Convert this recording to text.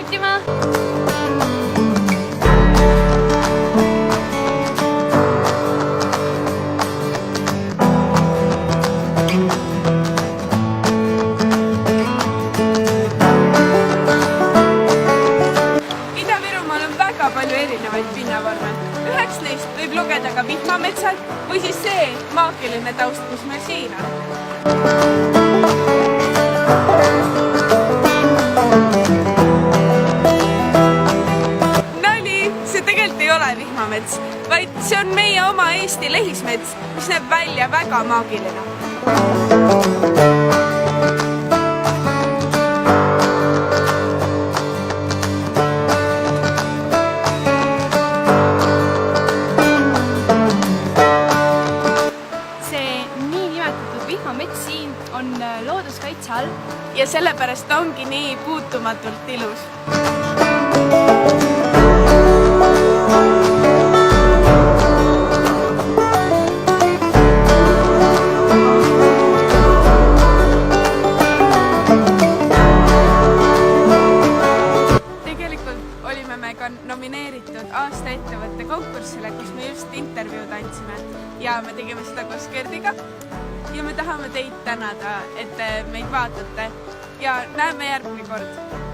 nautima! Ida-Virumaal on väga palju erinevaid pinnavorme. Üheks neist võib lugeda ka vihmametsad või siis see maagiline taust, mis meil siin on. See tegelikult ei ole vihmamets, vaid see on meie oma Eesti lehismets, mis näeb välja väga maagiline. See niinimetatud vihmamets siin on looduskaitse all ja sellepärast ongi nii puutumatult ilus. Olime me ka nomineeritud aasta ettevõtte konkursile, kus me just intervjuud andsime ja me tegime seda koos Gerdiga ja me tahame teid tänada, et te meid vaatate ja näeme järgmine kord.